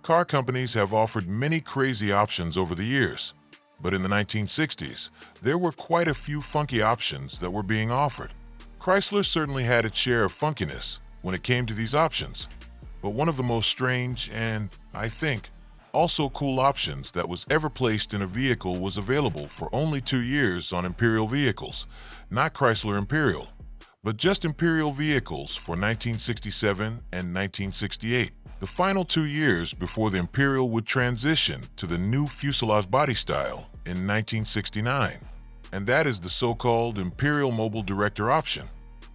Car companies have offered many crazy options over the years, but in the 1960s, there were quite a few funky options that were being offered. Chrysler certainly had its share of funkiness when it came to these options, but one of the most strange and, I think, also cool options that was ever placed in a vehicle was available for only 2 years on Imperial vehicles, not Chrysler Imperial, but just Imperial vehicles for 1967 and 1968. The final 2 years before the Imperial would transition to the new fuselage body style in 1969, and that is the so-called Imperial Mobile Director option.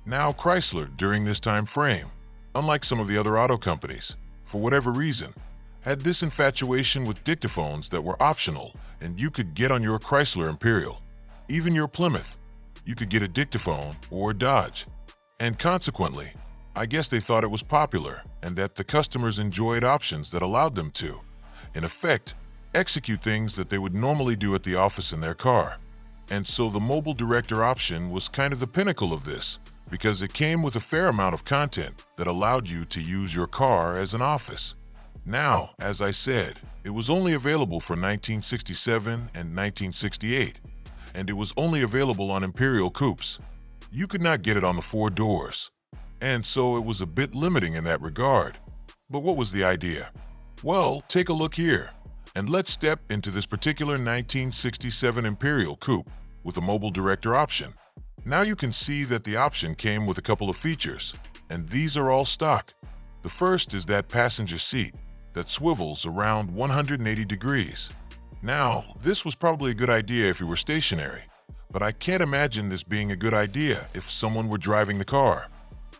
Now Chrysler, during this time frame, unlike some of the other auto companies, for whatever reason, had this infatuation with dictaphones that were optional and you could get on your Chrysler Imperial. Even your Plymouth, you could get a dictaphone or a Dodge. And consequently, I guess they thought it was popular and that the customers enjoyed options that allowed them to, in effect, execute things that they would normally do at the office in their car. And so the Mobile Director option was kind of the pinnacle of this, because it came with a fair amount of content that allowed you to use your car as an office. Now, as I said, it was only available for 1967 and 1968, and it was only available on Imperial coupes. You could not get it on the 4 doors, and so it was a bit limiting in that regard. But what was the idea? Well, take a look here, and let's step into this particular 1967 Imperial coupe with a Mobile Director option. Now you can see that the option came with a couple of features, and these are all stock. The first is that passenger seat that swivels around 180 degrees. Now, this was probably a good idea if you were stationary, but I can't imagine this being a good idea if someone were driving the car.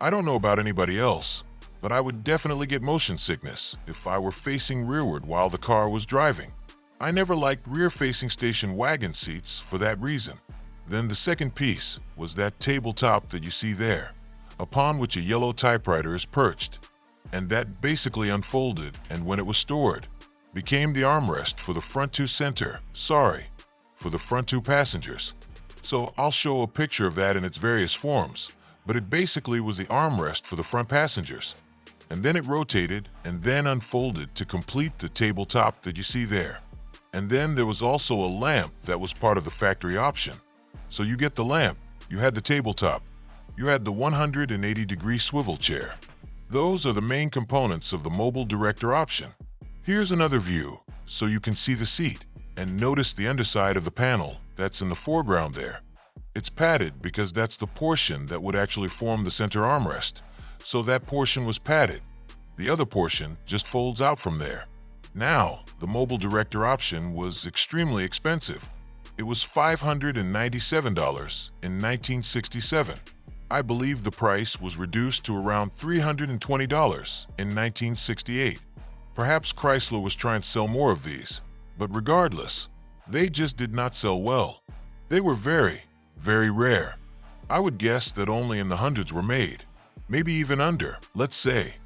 I don't know about anybody else, but I would definitely get motion sickness if I were facing rearward while the car was driving. I never liked rear-facing station wagon seats for that reason. Then the second piece was that tabletop that you see there, upon which a yellow typewriter is perched, and that basically unfolded and when it was stored, became the armrest for the front 2 for the front 2 passengers. So I'll show a picture of that in its various forms, but it basically was the armrest for the front passengers. And then it rotated and then unfolded to complete the tabletop that you see there. And then there was also a lamp that was part of the factory option. So you get the lamp, you had the tabletop, you had the 180-degree swivel chair. Those are the main components of the Mobile Director option. Here's another view, so you can see the seat, and notice the underside of the panel that's in the foreground there. It's padded because that's the portion that would actually form the center armrest, so that portion was padded. The other portion just folds out from there. Now, the Mobile Director option was extremely expensive. It was $597 in 1967. I believe the price was reduced to around $320 in 1968. Perhaps Chrysler was trying to sell more of these, but regardless, they just did not sell well. They were very, very rare. I would guess that only in the hundreds were made, maybe even under, let's say,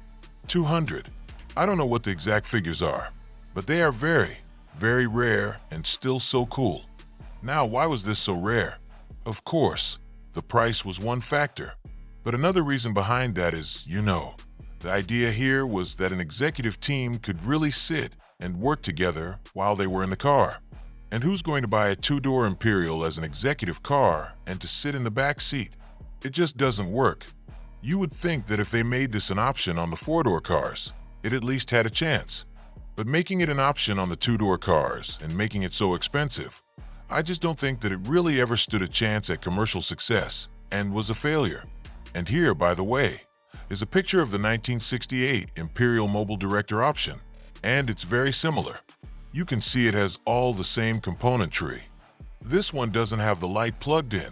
200. I don't know what the exact figures are, but they are very, very rare and still so cool. Now, why was this so rare? Of course, the price was one factor, but another reason behind that is, the idea here was that an executive team could really sit and work together while they were in the car. And who's going to buy a 2-door Imperial as an executive car and to sit in the back seat? It just doesn't work. You would think that if they made this an option on the 4-door cars, it at least had a chance. But making it an option on the 2-door cars and making it so expensive, I just don't think that it really ever stood a chance at commercial success and was a failure. And here, by the way, is a picture of the 1968 Imperial Mobile Director option, and it's very similar. You can see it has all the same componentry. This one doesn't have the light plugged in,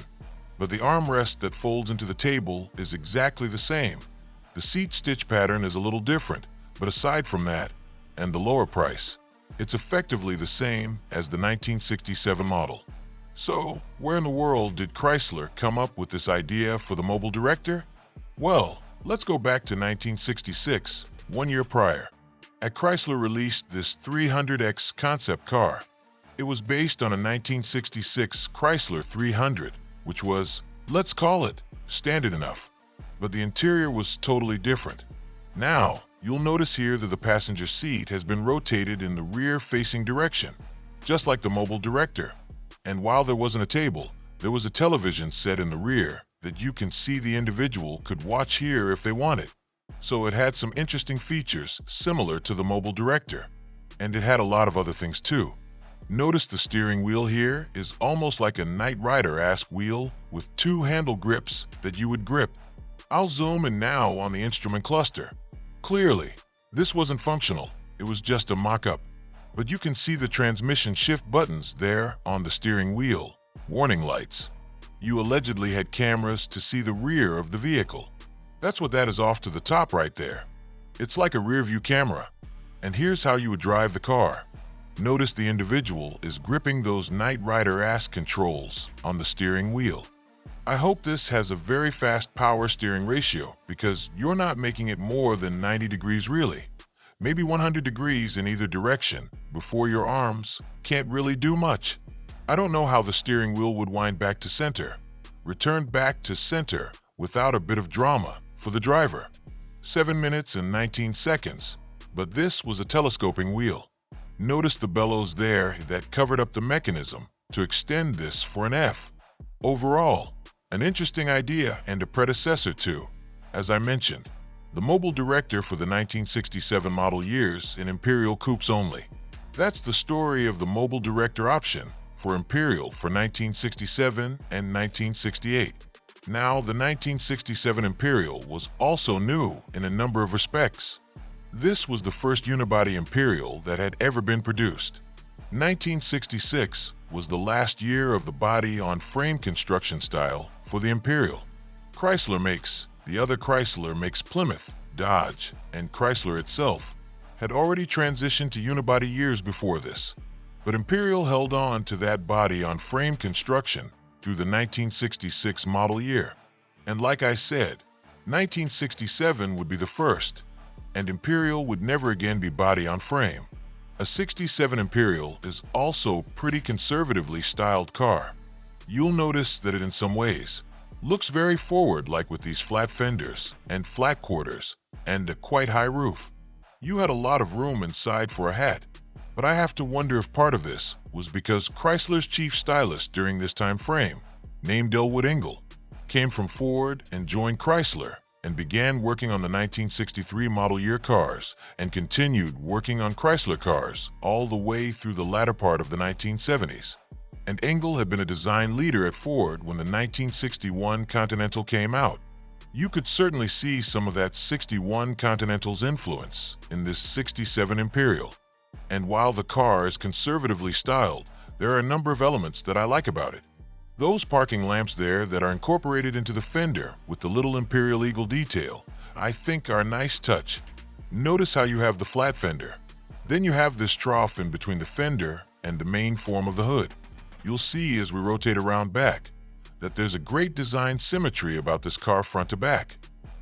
but the armrest that folds into the table is exactly the same. The seat stitch pattern is a little different, but aside from that, and the lower price, it's effectively the same as the 1967 model. So, where in the world did Chrysler come up with this idea for the Mobile Director? Well, let's go back to 1966, 1 year prior. At Chrysler released this 300X concept car. It was based on a 1966 Chrysler 300, which was, let's call it, standard enough. But the interior was totally different. Now, You'll notice here that the passenger seat has been rotated in the rear-facing direction, just like the mobile director. And while there wasn't a table, there was a television set in the rear that you can see the individual could watch here if they wanted. So it had some interesting features similar to the mobile director. And it had a lot of other things too. Notice the steering wheel here is almost like a Knight Rider-esque wheel with two handle grips that you would grip. I'll zoom in now on the instrument cluster. Clearly, this wasn't functional, it was just a mock-up. But you can see the transmission shift buttons there on the steering wheel, warning lights. You allegedly had cameras to see the rear of the vehicle. That's what that is off to the top right there. It's like a rear-view camera. And here's how you would drive the car. Notice the individual is gripping those Knight Rider-esque controls on the steering wheel. I hope this has a very fast power steering ratio because you're not making it more than 90 degrees really. Maybe 100 degrees in either direction before your arms can't really do much. I don't know how the steering wheel would wind back to center, return back to center without a bit of drama for the driver. 7 minutes and 19 seconds, but this was a telescoping wheel. Notice the bellows there that covered up the mechanism to extend this for an F. Overall, an interesting idea and a predecessor to, as I mentioned, the mobile director for the 1967 model years in Imperial coupes only. That's the story of the mobile director option for Imperial for 1967 and 1968. Now, the 1967 Imperial was also new in a number of respects. This was the first unibody Imperial that had ever been produced. 1966 was the last year of the body-on-frame construction style for the Imperial. The other Chrysler makes Plymouth, Dodge, and Chrysler itself had already transitioned to unibody years before this. But Imperial held on to that body-on-frame construction through the 1966 model year. And like I said, 1967 would be the first, and Imperial would never again be body-on-frame. A 67 Imperial is also pretty conservatively styled car. You'll notice that it in some ways looks very forward, like with these flat fenders and flat quarters and a quite high roof. You had a lot of room inside for a hat, but I have to wonder if part of this was because Chrysler's chief stylist during this time frame, named Elwood Engel, came from Ford and joined Chrysler and began working on the 1963 model year cars and continued working on Chrysler cars all the way through the latter part of the 1970s. And Engel had been a design leader at Ford when the 1961 Continental came out. You could certainly see some of that 61 Continental's influence in this 67 Imperial. And while the car is conservatively styled, there are a number of elements that I like about it. Those parking lamps there that are incorporated into the fender with the little Imperial Eagle detail, I think are a nice touch. Notice how you have the flat fender. Then you have this trough in between the fender and the main form of the hood. You'll see as we rotate around back that there's a great design symmetry about this car front to back.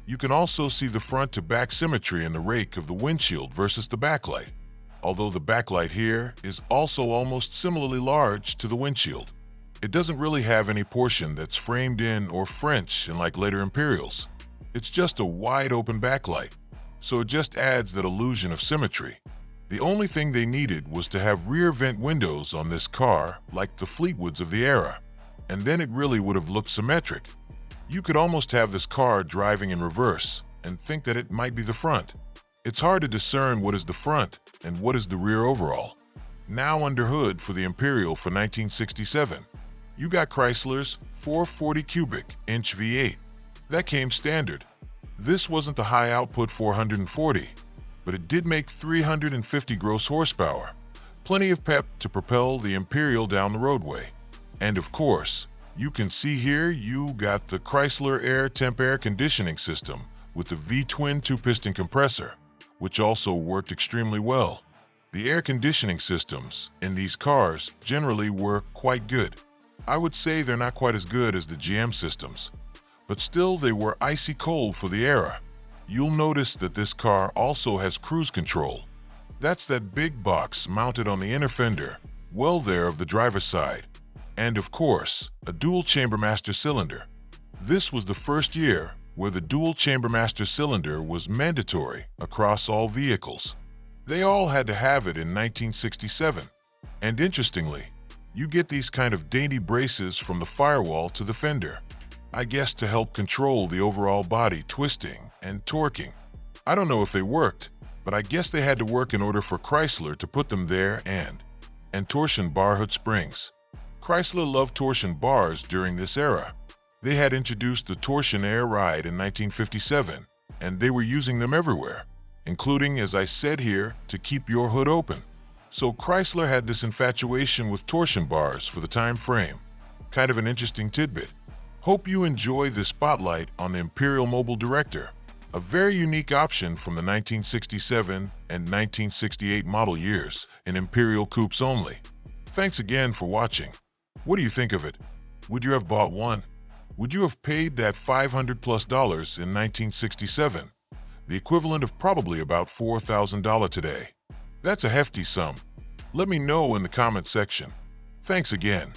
You can also see the front to back symmetry in the rake of the windshield versus the backlight, although the backlight here is also almost similarly large to the windshield. It doesn't really have any portion that's framed in or French like later Imperials. It's just a wide open backlight, so it just adds that illusion of symmetry. The only thing they needed was to have rear vent windows on this car like the Fleetwoods of the era, and then it really would have looked symmetric. You could almost have this car driving in reverse and think that it might be the front. It's hard to discern what is the front and what is the rear overall. Now under hood for the Imperial for 1967, you got Chrysler's 440 cubic inch V8. That came standard. This wasn't the high output 440, but it did make 350 gross horsepower, plenty of pep to propel the Imperial down the roadway. And of course, you can see here you got the Chrysler air conditioning system with the V-twin 2-piston compressor, which also worked extremely well. The air conditioning systems in these cars generally were quite good. I would say they're not quite as good as the GM systems, but still they were icy cold for the era. You'll notice that this car also has cruise control. That's that big box mounted on the inner fender, well there of the driver's side. And of course, a dual-chamber master cylinder. This was the first year where the dual-chamber master cylinder was mandatory across all vehicles. They all had to have it in 1967. And interestingly, you get these kind of dainty braces from the firewall to the fender, I guess to help control the overall body twisting and torquing. I don't know if they worked, but I guess they had to work in order for Chrysler to put them there. And torsion bar hood springs. Chrysler loved torsion bars during this era. They had introduced the torsion air ride in 1957, and they were using them everywhere, including, as I said here, to keep your hood open. So Chrysler had this infatuation with torsion bars for the time frame. Kind of an interesting tidbit. Hope you enjoy this spotlight on the Imperial Mobile Director, a very unique option from the 1967 and 1968 model years in Imperial coupes only. Thanks again for watching. What do you think of it? Would you have bought one? Would you have paid that $500+ in 1967? The equivalent of probably about $4,000 today. That's a hefty sum. Let me know in the comment section. Thanks again.